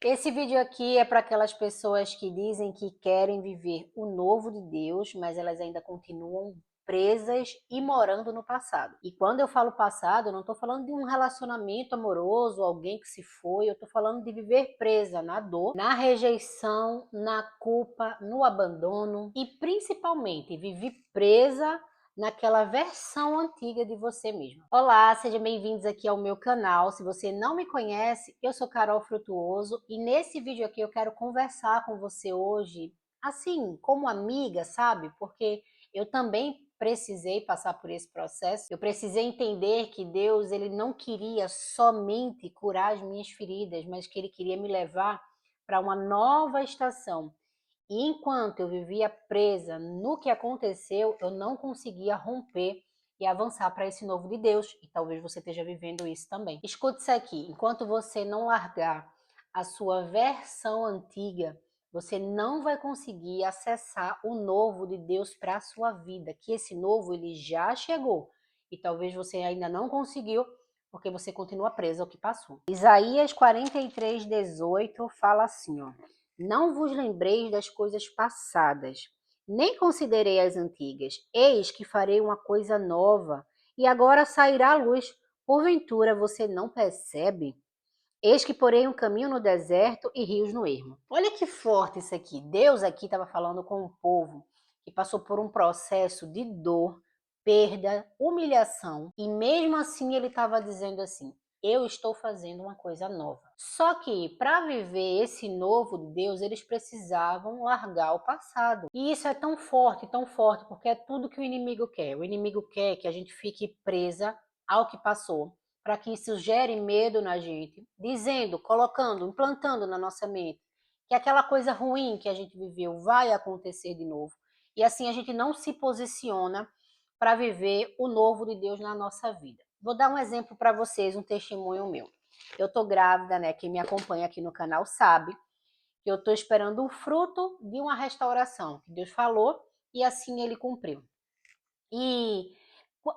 Esse vídeo aqui é para aquelas pessoas que dizem que querem viver o novo de Deus, mas elas ainda continuam presas e morando no passado. E quando eu falo passado, eu não estou falando de um relacionamento amoroso, alguém que se foi, eu estou falando de viver presa na dor, na rejeição, na culpa, no abandono e principalmente viver presa naquela versão antiga de você mesmo. Olá, sejam bem-vindos aqui ao meu canal. Se você não me conhece, eu sou Carol Frutuoso e nesse vídeo aqui eu quero conversar com você hoje, assim, como amiga, sabe? Porque eu também precisei passar por esse processo. Eu precisei entender que Deus, ele não queria somente curar as minhas feridas, mas que ele queria me levar para uma nova estação. E enquanto eu vivia presa no que aconteceu, eu não conseguia romper e avançar para esse novo de Deus. E talvez você esteja vivendo isso também. Escute isso aqui: enquanto você não largar a sua versão antiga, você não vai conseguir acessar o novo de Deus para a sua vida. Que esse novo ele já chegou e talvez você ainda não conseguiu porque você continua presa ao que passou. Isaías 43:18 fala assim, ó: não vos lembreis das coisas passadas, nem considerei as antigas. Eis que farei uma coisa nova, e agora sairá a luz. Porventura você não percebe? Eis que porei um caminho no deserto e rios no ermo. Olha que forte isso aqui. Deus aqui estava falando com um povo que passou por um processo de dor, perda, humilhação, e mesmo assim ele estava dizendo assim: eu estou fazendo uma coisa nova. Só que para viver esse novo de Deus, eles precisavam largar o passado. E isso é tão forte, porque é tudo que o inimigo quer. O inimigo quer que a gente fique presa ao que passou, para que isso gere medo na gente, dizendo, colocando, implantando na nossa mente que aquela coisa ruim que a gente viveu vai acontecer de novo. E assim a gente não se posiciona para viver o novo de Deus na nossa vida. Vou dar um exemplo para vocês, um testemunho meu. Eu estou grávida, né? Quem me acompanha aqui no canal sabe que eu estou esperando o fruto de uma restauração que Deus falou e assim ele cumpriu. E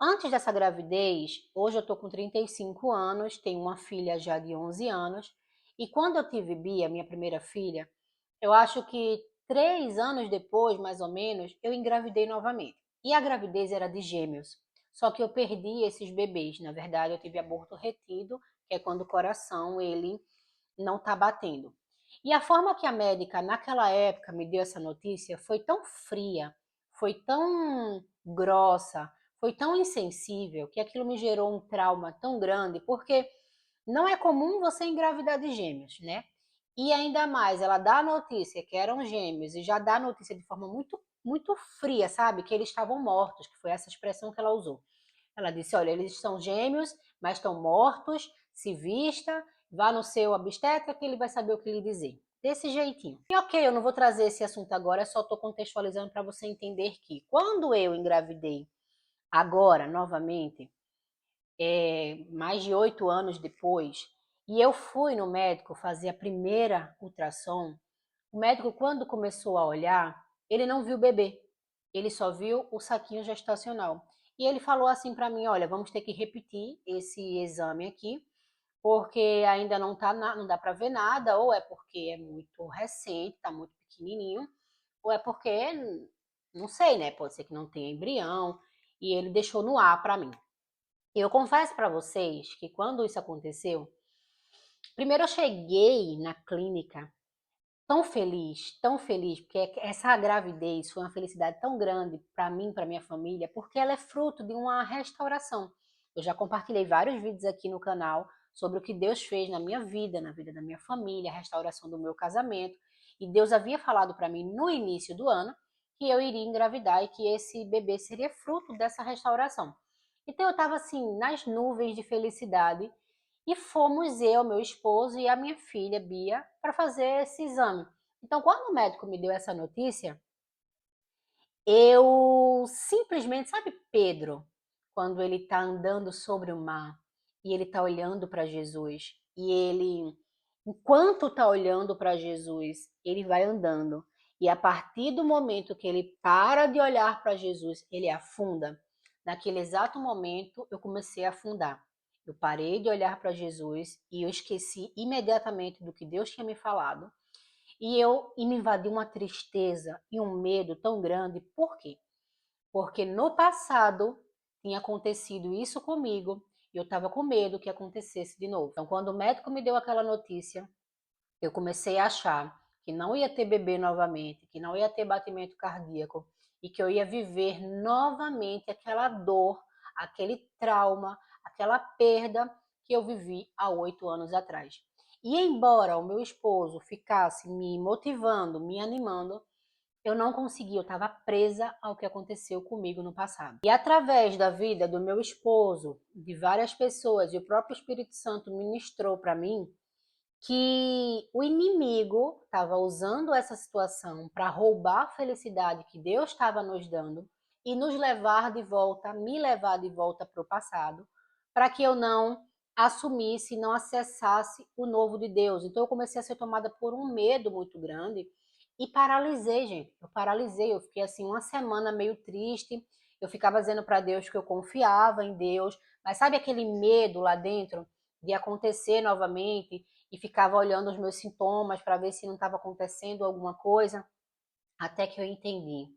antes dessa gravidez, hoje eu tô com 35 anos, tenho uma filha já de 11 anos, e quando eu tive Bia, minha primeira filha, eu acho que 3 anos depois, mais ou menos, eu engravidei novamente. E a gravidez era de gêmeos, só que eu perdi esses bebês. Na verdade, eu tive aborto retido, que é quando o coração ele não tá batendo. E a forma que a médica naquela época me deu essa notícia foi tão fria, foi tão grossa, foi tão insensível que aquilo me gerou um trauma tão grande, porque não é comum você engravidar de gêmeos, né? E ainda mais, ela dá a notícia que eram gêmeos e já dá a notícia de forma muito fria, sabe? Que eles estavam mortos, que foi essa expressão que ela usou. Ela disse: olha, eles são gêmeos, mas estão mortos, se vista, vá no seu obstetra que ele vai saber o que lhe dizer. Desse jeitinho. E ok, eu não vou trazer esse assunto agora, só estou contextualizando para você entender que quando eu engravidei, agora, novamente, mais de 8 anos depois, e eu fui no médico fazer a primeira ultrassom, o médico, quando começou a olhar, ele não viu o bebê, ele só viu o saquinho gestacional. E ele falou assim para mim: olha, vamos ter que repetir esse exame aqui, porque ainda não tá não dá para ver nada, ou é porque é muito recente, tá muito pequenininho, ou é porque não sei, né? Pode ser que não tenha embrião. E ele deixou no ar para mim. Eu confesso para vocês que quando isso aconteceu, primeiro eu cheguei na clínica tão feliz, porque essa gravidez foi uma felicidade tão grande para mim, para minha família, porque ela é fruto de uma restauração. Eu já compartilhei vários vídeos aqui no canal sobre o que Deus fez na minha vida, na vida da minha família, a restauração do meu casamento. E Deus havia falado para mim no início do ano que eu iria engravidar e que esse bebê seria fruto dessa restauração. Então eu estava assim, nas nuvens de felicidade, e fomos eu, meu esposo e a minha filha, Bia, para fazer esse exame. Então, quando o médico me deu essa notícia, eu simplesmente, sabe Pedro, quando ele está andando sobre o mar e ele está olhando para Jesus, e ele, enquanto está olhando para Jesus, ele vai andando. E a partir do momento que ele para de olhar para Jesus, ele afunda. Naquele exato momento, eu comecei a afundar. Eu parei de olhar para Jesus e eu esqueci imediatamente do que Deus tinha me falado. E me invadiu uma tristeza e um medo tão grande. Por quê? Porque no passado tinha acontecido isso comigo e eu estava com medo que acontecesse de novo. Então, quando o médico me deu aquela notícia, eu comecei a achar que não ia ter bebê novamente, que não ia ter batimento cardíaco e que eu ia viver novamente aquela dor, aquele trauma, aquela perda que eu vivi há 8 anos atrás. E embora o meu esposo ficasse me motivando, me animando, eu não conseguia, eu estava presa ao que aconteceu comigo no passado. E através da vida do meu esposo, de várias pessoas, e o próprio Espírito Santo ministrou para mim que o inimigo estava usando essa situação para roubar a felicidade que Deus estava nos dando e nos levar de volta, me levar de volta para o passado, para que eu não assumisse, não acessasse o novo de Deus. Então eu comecei a ser tomada por um medo muito grande e paralisei, gente. Eu paralisei, eu fiquei assim uma semana meio triste. Eu ficava dizendo para Deus que eu confiava em Deus, mas sabe aquele medo lá dentro de acontecer novamente? E ficava olhando os meus sintomas para ver se não estava acontecendo alguma coisa, até que eu entendi.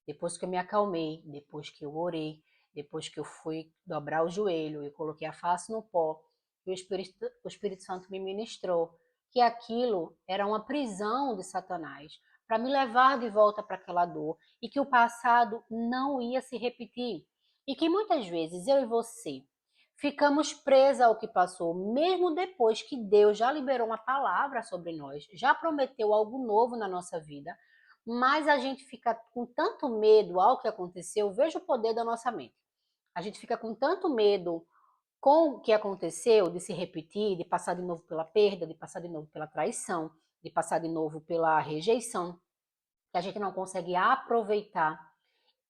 Depois que eu me acalmei, depois que eu orei, depois que eu fui dobrar o joelho e coloquei a face no pó, e o Espírito Santo me ministrou que aquilo era uma prisão de Satanás para me levar de volta para aquela dor e que o passado não ia se repetir. E que muitas vezes eu e você ficamos presas ao que passou, mesmo depois que Deus já liberou uma palavra sobre nós, já prometeu algo novo na nossa vida, mas a gente fica com tanto medo ao que aconteceu. Veja o poder da nossa mente. A gente fica com tanto medo com o que aconteceu, de se repetir, de passar de novo pela perda, de passar de novo pela traição, de passar de novo pela rejeição, que a gente não consegue aproveitar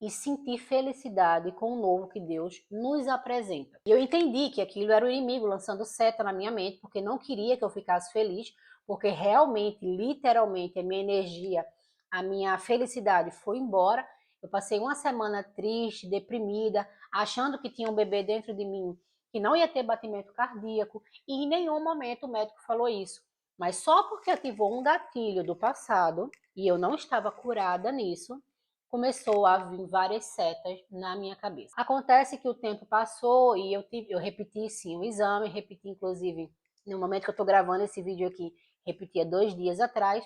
e sentir felicidade com o novo que Deus nos apresenta. E eu entendi que aquilo era o inimigo lançando seta na minha mente, porque não queria que eu ficasse feliz, porque realmente, literalmente, a minha energia, a minha felicidade foi embora. Eu passei uma semana triste, deprimida, achando que tinha um bebê dentro de mim que não ia ter batimento cardíaco, e em nenhum momento o médico falou isso. Mas só porque ativou um gatilho do passado, e eu não estava curada nisso, começou a vir várias setas na minha cabeça. Acontece que o tempo passou e eu repeti sim o exame, repeti inclusive no momento que eu estou gravando esse vídeo aqui, repeti há 2 dias atrás,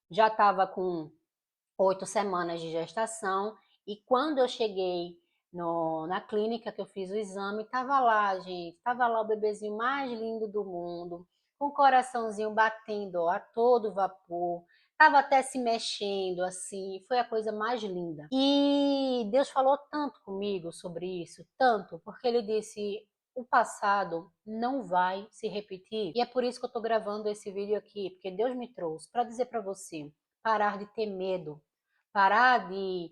já estava com 8 semanas de gestação e quando eu cheguei na clínica que eu fiz o exame, estava lá, gente, estava lá o bebezinho mais lindo do mundo, com o coraçãozinho batendo ó, a todo vapor, estava até se mexendo assim, foi a coisa mais linda. E Deus falou tanto comigo sobre isso, tanto, porque ele disse: o passado não vai se repetir. E é por isso que eu estou gravando esse vídeo aqui, porque Deus me trouxe para dizer para você parar de ter medo, parar de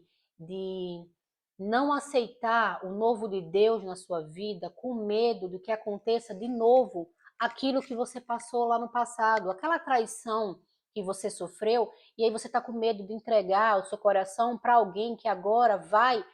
não aceitar o novo de Deus na sua vida com medo de que aconteça de novo aquilo que você passou lá no passado, aquela traição que você sofreu, e aí você está com medo de entregar o seu coração para alguém que agora vai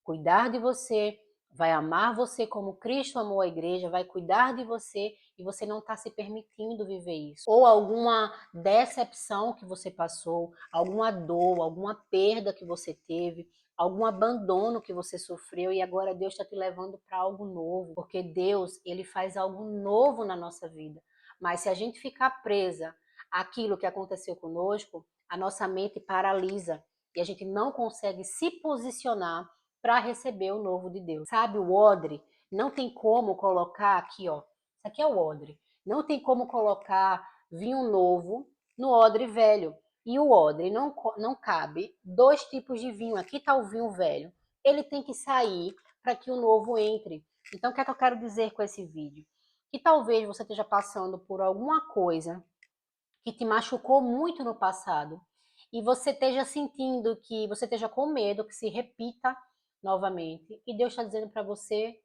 cuidar de você, vai amar você como Cristo amou a igreja, vai cuidar de você e você não está se permitindo viver isso. Ou alguma decepção que você passou, alguma dor, alguma perda que você teve, algum abandono que você sofreu e agora Deus está te levando para algo novo, porque Deus, ele faz algo novo na nossa vida. Mas se a gente ficar presa àquilo que aconteceu conosco, a nossa mente paralisa e a gente não consegue se posicionar para receber o novo de Deus. Sabe, o odre, não tem como colocar aqui, ó. Isso aqui é o odre. Não tem como colocar vinho novo no odre velho. E o odre não cabe 2 tipos de vinho. Aqui está o vinho velho. Ele tem que sair para que o novo entre. Então, o que é que eu quero dizer com esse vídeo? Que talvez você esteja passando por alguma coisa que te machucou muito no passado e você esteja sentindo que você esteja com medo que se repita novamente. E Deus está dizendo para você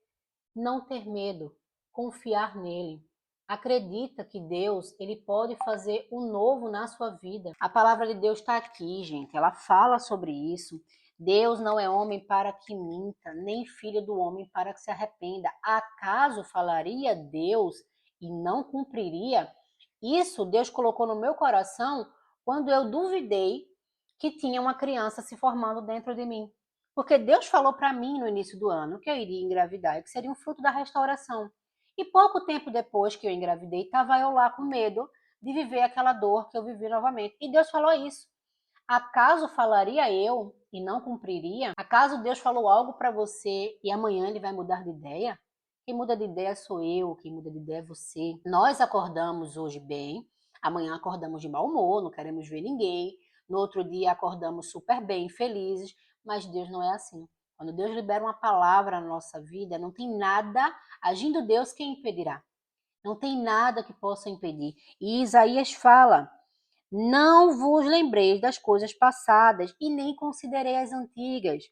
não ter medo, confiar nele. Acredita que Deus, ele pode fazer o novo na sua vida. A palavra de Deus está aqui, gente. Ela fala sobre isso. Deus não é homem para que minta, nem filho do homem para que se arrependa. Acaso falaria Deus e não cumpriria? Isso Deus colocou no meu coração quando eu duvidei que tinha uma criança se formando dentro de mim. Porque Deus falou para mim no início do ano que eu iria engravidar e que seria um fruto da restauração. E pouco tempo depois que eu engravidei, estava eu lá com medo de viver aquela dor que eu vivi novamente. E Deus falou isso. Acaso falaria eu e não cumpriria? Acaso Deus falou algo para você e amanhã ele vai mudar de ideia? Quem muda de ideia sou eu, quem muda de ideia é você. Nós acordamos hoje bem, amanhã acordamos de mau humor, não queremos ver ninguém. No outro dia acordamos super bem, felizes, mas Deus não é assim. Quando Deus libera uma palavra na nossa vida, não tem nada, agindo Deus, quem impedirá? Não tem nada que possa impedir. E Isaías fala: não vos lembreis das coisas passadas e nem considerei as antigas.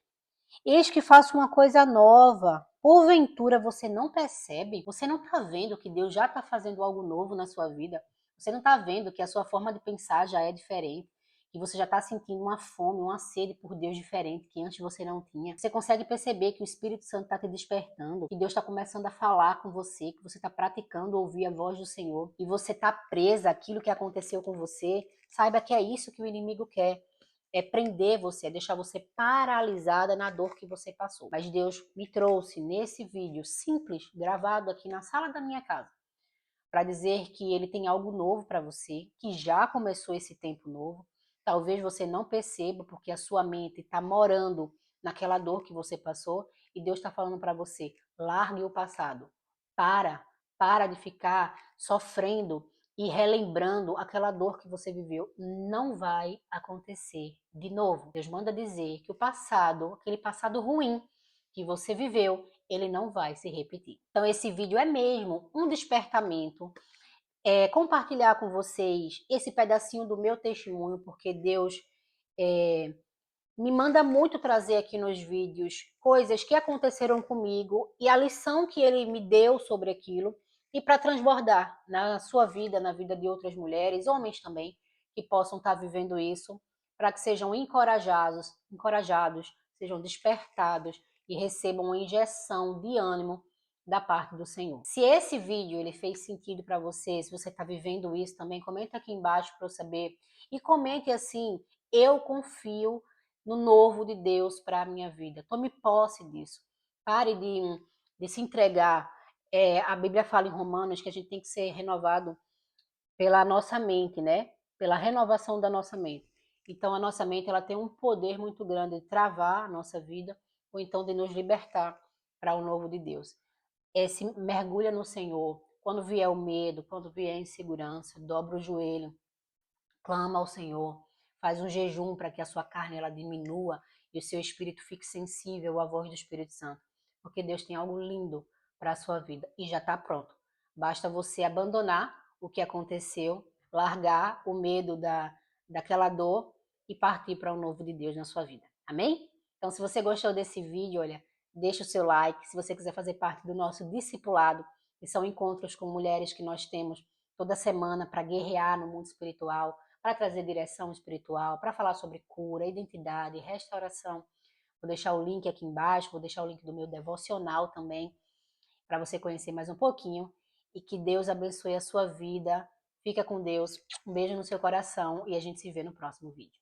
Eis que faço uma coisa nova. Porventura você não percebe? Você não está vendo que Deus já está fazendo algo novo na sua vida? Você não está vendo que a sua forma de pensar já é diferente? Que você já está sentindo uma fome, uma sede por Deus diferente que antes você não tinha? Você consegue perceber que o Espírito Santo está te despertando, que Deus está começando a falar com você, que você está praticando ouvir a voz do Senhor e você está presa àquilo que aconteceu com você? Saiba que é isso que o inimigo quer, é prender você, é deixar você paralisada na dor que você passou. Mas Deus me trouxe nesse vídeo simples, gravado aqui na sala da minha casa, para dizer que ele tem algo novo para você, que já começou esse tempo novo. Talvez você não perceba, porque a sua mente está morando naquela dor que você passou, e Deus está falando para você: largue o passado. Para de ficar sofrendo e relembrando aquela dor que você viveu. Não vai acontecer de novo. Deus manda dizer que o passado, aquele passado ruim que você viveu, ele não vai se repetir. Então esse vídeo é mesmo um despertamento, compartilhar com vocês esse pedacinho do meu testemunho, porque Deus me manda muito trazer aqui nos vídeos coisas que aconteceram comigo e a lição que ele me deu sobre aquilo, e para transbordar na sua vida, na vida de outras mulheres, homens também, que possam estar vivendo isso, para que sejam encorajados, sejam despertados e recebam uma injeção de ânimo da parte do Senhor. Se esse vídeo ele fez sentido para você, se você está vivendo isso também, comenta aqui embaixo para eu saber. E comente assim: eu confio no novo de Deus para a minha vida. Tome posse disso. Pare de se entregar. A Bíblia fala em Romanos que a gente tem que ser renovado pela nossa mente, né? Pela renovação da nossa mente. Então a nossa mente ela tem um poder muito grande de travar a nossa vida ou então de nos libertar para o novo de Deus. Se mergulha no Senhor. Quando vier o medo, quando vier a insegurança, dobra o joelho, clama ao Senhor, faz um jejum para que a sua carne ela diminua e o seu espírito fique sensível à voz do Espírito Santo, porque Deus tem algo lindo para a sua vida e já está pronto. Basta você abandonar o que aconteceu, largar o medo daquela dor e partir para o novo de Deus na sua vida. Amém? Então, se você gostou desse vídeo, olha, deixa o seu like. Se você quiser fazer parte do nosso discipulado, que são encontros com mulheres que nós temos toda semana para guerrear no mundo espiritual, para trazer direção espiritual, para falar sobre cura, identidade, restauração. Vou deixar o link aqui embaixo, vou deixar o link do meu devocional também, para você conhecer mais um pouquinho. E que Deus abençoe a sua vida. Fica com Deus. Um beijo no seu coração e a gente se vê no próximo vídeo.